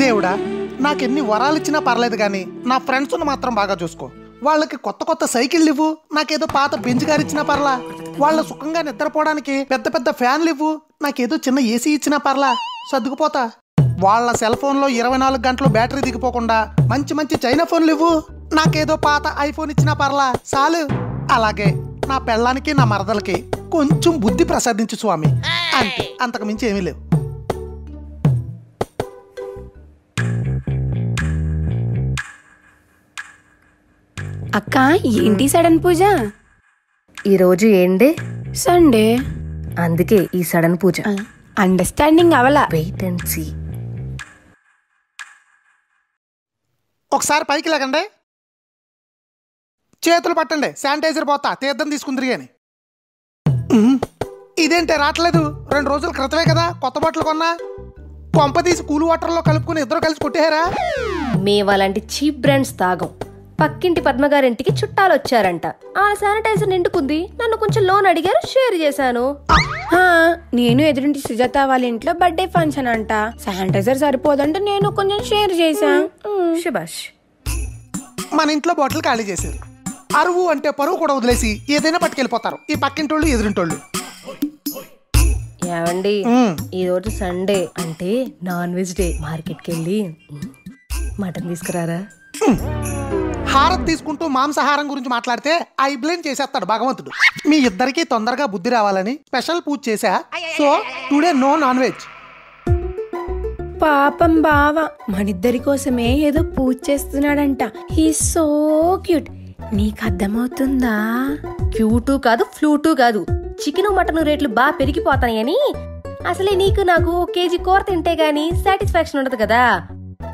దేవుడా, నాకెన్ని వరాలు ఇచ్చినా పర్లేదు కానీ నా ఫ్రెండ్స్ను మాత్రం బాగా చూసుకో. వాళ్ళకి కొత్త కొత్త సైకిళ్ళు ఇవ్వు, నాకేదో పాత బెంచ్ కారు ఇచ్చినా పర్లా. వాళ్ళ సుఖంగా నిద్రపోవడానికి పెద్ద పెద్ద ఫ్యాన్లు ఇవ్వు, నాకేదో చిన్న ఏసీ ఇచ్చినా పర్లా, సర్దుకుపోతా. వాళ్ళ సెల్ ఫోన్లో 24 గంటలు బ్యాటరీ దిగిపోకుండా మంచి మంచి చైనా ఫోన్లు ఇవ్వు, నాకేదో పాత ఐఫోన్ ఇచ్చినా పర్లా, చాలు. అలాగే నా పెళ్ళానికి నా మరదలకి కొంచెం బుద్ధి ప్రసాదించు స్వామి, అంతే, అంతకు మించి ఏమీ లేవు. అక్క, ఏంటి సడన్ పూజ? ఈరోజు ఏండే? సండే. అందుకే ఈ సడన్ పూజ. అండర్స్టాండింగ్ అవలా. Wait and see. ఒకసారి పైకి లేకండి, చేతులు పట్టండి, శానిటైజర్ పోతా, తీర్థం తీసుకుందిరి అని. ఇదేంటే రావట్లేదు? 2 రోజుల క్రితమే కదా కొత్త బట్టలు కొన్నా. కొంప తీసి కూల్ వాటర్లో కలుపుకుని ఇద్దరు కలిసి కొట్టేహారా? మేము అలాంటి చీప్ బ్రాండ్స్ తాగం. పక్కింటి పద్మగారింటికి చుట్టాలు వచ్చారంట, ఆ శానిటైజర్ నిండుకుంది, నన్ను కొంచెం లోన్ అడిగారు, షేర్ చేశాను. నేను ఎదురింటి సుజాత వాళ్ళ ఇంట్లో బర్త్డే ఫంక్షన్ అంట, శానిటైజర్ సరిపోదంటే నేను కొంచెం షేర్ చేశాను. శభాష్. మన ఇంట్లో బాటిల్ ఖాళీ చేశారు. అరువు అంటే పరువు కూడా వదిలేసి ఏదైనా పట్టుకెళ్ళిపోతారు ఈ పక్కింటోళ్ళు ఎదురింటోళ్ళు. ఏమండి, ఈ రోజు సండే అంటే నాన్ వెజ్ డే. మార్కెట్కి వెళ్ళి మటన్ తీసుకురారా? హారతి తీసుకుంటూ మాంసాహారం గురించి మాట్లాడితే ఐ బ్లేమ్ చేసేస్తాడు భగవంతుడు. మీ ఇద్దరికి తొందరగా బుద్ధి రావాలని స్పెషల్ పూజ చేశా, so today no non veg. పాపం బావ మనిద్దరి కోసమే ఏదో పూజ చేస్తున్నాడంట. He so cute. నీకు అర్థమవుతుందా? క్యూటు కాదు, ఫ్లూటు కాదు, చికెన్ మటన్ రేట్లు బాగా పెరిగిపోతాయని. అసలే నీకు నాకు కేజీ కూర తింటే గానీ సాటిస్ఫాక్షన్ ఉండదు కదా,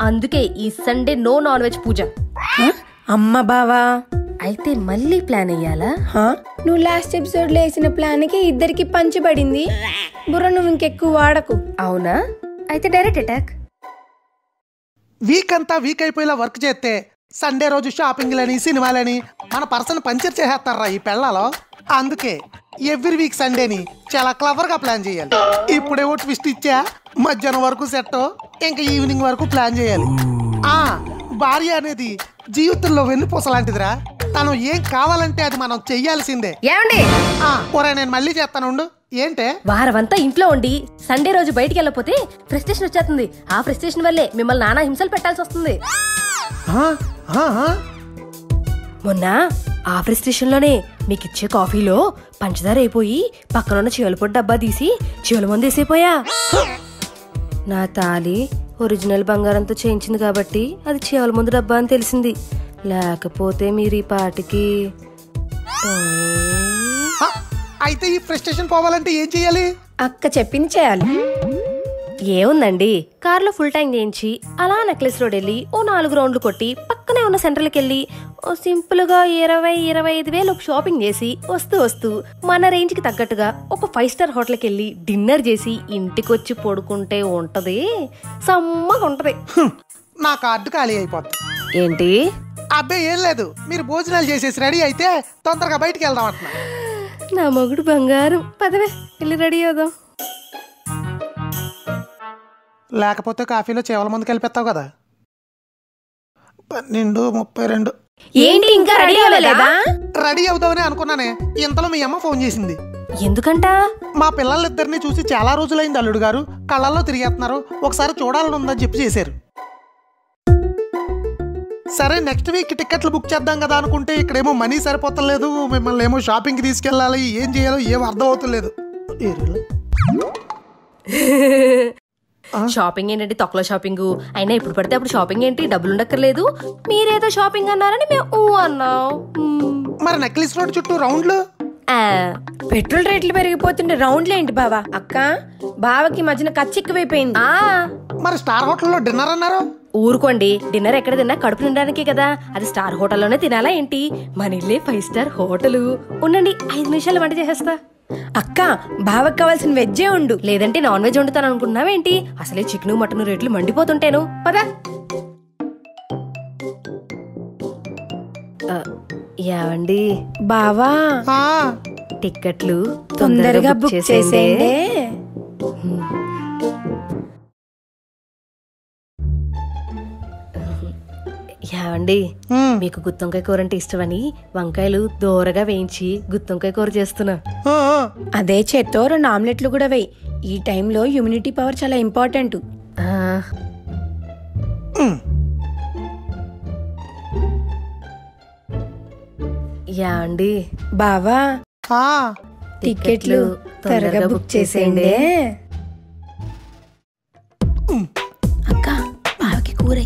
అందుకే ఈ సండే నో నాన్ వెజ్ పూజ. అమ్మ బావా, అయితే మళ్ళీ ప్లాన్ అయ్యాలా? నువ్వు లాస్ట్ ఎపిసోడ్ లో వేసిన ప్లాన్ కి ఇద్దరికి పంచబడింది. బుర్ర నువ్వు ఇంకెక్కువ వాడకు. అవునా? అయితే డైరెక్ట్ అటాక్. వీక్ అంతా వీక్ అయిపోయేలా వర్క్ చేస్తే సండే రోజు షాపింగ్లని సినిమాలని మన పర్సన్ పంచర్ చేసేస్తారా ఈ పెళ్ళాలో. అందుకే ఎవ్రీ వీక్ సండేని చాలా క్లవర్ గా ప్లాన్ చేయాలి. ఇప్పుడేవో ట్విస్ట్ ఇచ్చా, మధ్యాహ్నం వరకు సెట్, ఇంకా ఈవినింగ్ వరకు ప్లాన్ చేయాలి. భార్య అనేది జీవితంలో వెన్నుపూస లాంటిదిరా, తను ఏం కావాలంటే అది మనం చెయ్యాల్సిందే. ఏమండి, నేను మళ్ళీ చేస్తాను. ఏంటే? వారమంతా ఇంట్లో ఉండి సండే రోజు బయటికి వెళ్ళకపోతే ఫ్రస్ట్రేషన్ వచ్చేస్తుంది. ఆ ఫ్రస్ట్రేషన్ వల్లే మిమ్మల్ని నానా హింసలు పెట్టాల్సి వస్తుంది. మొన్న ఆ ఫ్రస్ట్రేషన్ లోనే మీకిచ్చే కాఫీలో పంచదార అయిపోయి పక్కనున్న చీవలపొడి డబ్బా తీసి చీవల మందు వేసిపోయా. నా తాలి ఒరిజినల్ బంగారంతో చేయించింది కాబట్టి అది చీవల మందు డబ్బా అని తెలిసింది. లేకపోతే మీరు ఈ పాటికి. అయితే ఈ ఫ్రస్ట్రేషన్ పోవాలంటే ఏం చెయ్యాలి? అక్క చెప్పింది చేయాలి. ఏముందండి, కార్లో ఫుల్ ట్యాంక్ చేయించి అలా నెక్లెస్ రోడ్ వెళ్ళి ఓ 4 రౌండ్లు కొట్టి పక్కనే ఉన్న సెంటర్కి వెళ్ళి ఓ సింపుల్ గా 20-25 వేలు షాపింగ్ చేసి వస్తూ మన రేంజ్ కి తగ్గట్టుగా ఒక 5 స్టార్ హోటల్కి వెళ్ళి డిన్నర్ చేసి ఇంటికొచ్చి పడుకుంటే ఉంటది, సమ్మగా ఉంటది. నా కార్డు ఖాళీ అయిపోద్ది. ఏంటి? అబ్బాయి ఏం లేదు, మీరు భోజనాలు చేసేసి రెడీ అయితే తొందరగా బయటికి వెళ్దాం అంటున్నా. నా మొగుడు బంగారం, పదవే వెళ్ళి రెడీ అవుదాం. లేకపోతే కాఫీలో చేవల ముందుకు వెళ్ళిపోతావు కదా. 12:32. ఏంటి ఇంకా రెడీ అవ్వలేదా? రెడీ అవుతావని అనుకున్నానే, ఇంతలో మీ అమ్మ ఫోన్ చేసింది. ఎందుకంట? మా పిల్లలిద్దరిని చూసి చాలా రోజులైంది అల్లుడు గారు, కళ్ళల్లో తిరిగేస్తున్నారు, ఒకసారి చూడాలని ఉందని చెప్పి చేశారు. సరే నెక్స్ట్ వీక్ టికెట్లు బుక్ చేద్దాం కదా అనుకుంటే ఇక్కడేమో మనీ సరిపోతలేదు, మిమ్మల్ని ఏమో షాపింగ్కి తీసుకెళ్ళాలి, ఏం చేయాలో ఏం అర్థం అవుతలేదు. షాపింగ్ ఏంటంటే తొక్కలో షాపింగ్ అయినా ఇప్పుడు పడితే అప్పుడు షాపింగ్ ఏంటి, డబ్బులు ఉండక్కర్లేదు. మీరేదో షాపింగ్ అన్నారని మేము అన్నాం. మరి నెక్లెస్ రోడ్ చుట్టూ రౌండ్లు. పెట్రోల్ రేట్లు పెరిగిపోతుంటే రౌండ్లు ఏంటి బావా? అక్క, బావకి మధ్యన ఖర్చు ఎక్కువైపోయింది. మరి స్టార్ హోటల్లో డిన్నర్ అన్నారు. ఊరుకోండి, డిన్నర్ ఎక్కడ తిన్నా కడుపు నిండడానికే కదా, అది స్టార్ హోటల్లోనే తినాలా ఏంటి? మన ఇల్లే 5 స్టార్ హోటల్. ఉండండి, 5 నిమిషాలు వంట చేసేస్తా. అక్క, బావకి కావాల్సిన వెజ్జే ఉండు, లేదంటే నాన్ వెజ్ వండుతాను అనుకున్నావేంటి? అసలే చికెన్ మటన్ రేట్లు మండిపోతుంటేను. పదా. ఏవండి బావా, టిక్కెట్లు తొందరగా బుక్ చేసేయండి. ఏమండి మీకు గుత్తొంకాయ కూర అంటే ఇష్టమని వంకాయలు దోరగా వేయించి గుత్తొంకాయ కూర చేస్తున్నా. అదే చేత్తో 2 ఆమ్లెట్లు కూడా వేయి. ఈ టైంలో ఇమ్యూనిటీ పవర్ చాలా ఇంపార్టెంట్. ఏమండి బావా టికెట్లు త్వరగా బుక్ చేసేయండి. అక్క బావకి కూర.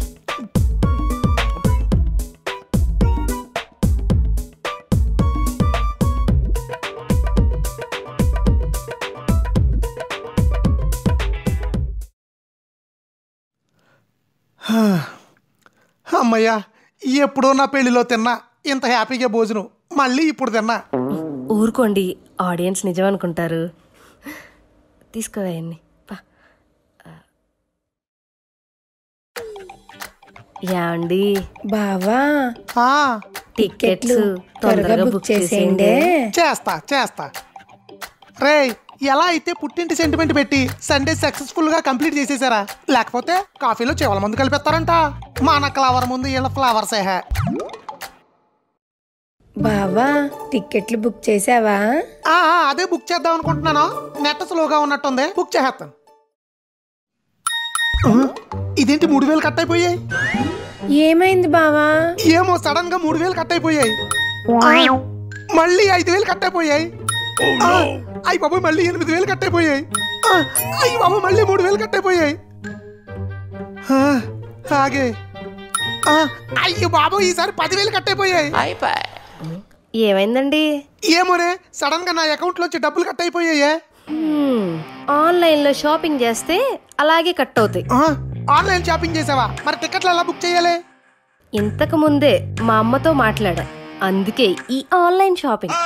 అమ్మయ్యా, ఎప్పుడో నా పెళ్లిలో తిన్నా ఇంత హ్యాపీగా భోజనం, మళ్ళీ ఇప్పుడు తిన్నా. ఊరుకోండి, ఆడియన్స్ నిజం అనుకుంటారు. తీసుకోవేయండి. ఏమండి బావా టికెట్లు త్వరగా బుక్ చేసేయండి. చేస్తా రే, ఎలా అయితే పుట్టింటి సెంటిమెంట్ పెట్టి సండే సక్సెస్ఫుల్ గా కంప్లీట్ చేసేసారా? లేకపోతే కాఫీలో చివల మందు కలిపేస్తారంట. మన ఫ్లవర్ ముందు వీళ్ళ ఫ్లవర్స్. బావా టికెట్లు బుక్ చేసావా? అదే బుక్ చేద్దాం అనుకుంటున్నాను. నెట్ స్లోగా ఉన్నట్టుంది, బుక్ చేసేస్తాను. ఇదేంటి 3000 కట్ అయిపోయాయి? ఏమైంది బావా? ఏమో సడన్ గా 3000 కట్ అయిపోయాయి. మళ్ళీ 5000 కట్ అయిపోయాయి. అయ్యి బాబు మళ్ళీ 8000 కట్ అయిపోయాయి. అయ్యి బాబు మళ్ళీ 3000 కట్ అయిపోయాయి. ఆగే. అయ్యో బాబు ఈసారి 10,000 కట్ అయిపోయాయి. ఏమైందండి? ఏమోనే సడన్ గా నా అకౌంట్ లోంచి డబ్బులు కట్ అయిపోయాయే. ఆన్లైన్ లో షాపింగ్ చేస్తే అలాగే కట్ అవుతాయి. ఆన్లైన్ షాపింగ్ చేసావా? మరి టికెట్లు ఎలా బుక్ చేయాలి? ఇంతకు ముందే మా అమ్మతో మాట్లాడా, అందుకే ఈ ఆన్లైన్ షాపింగ్.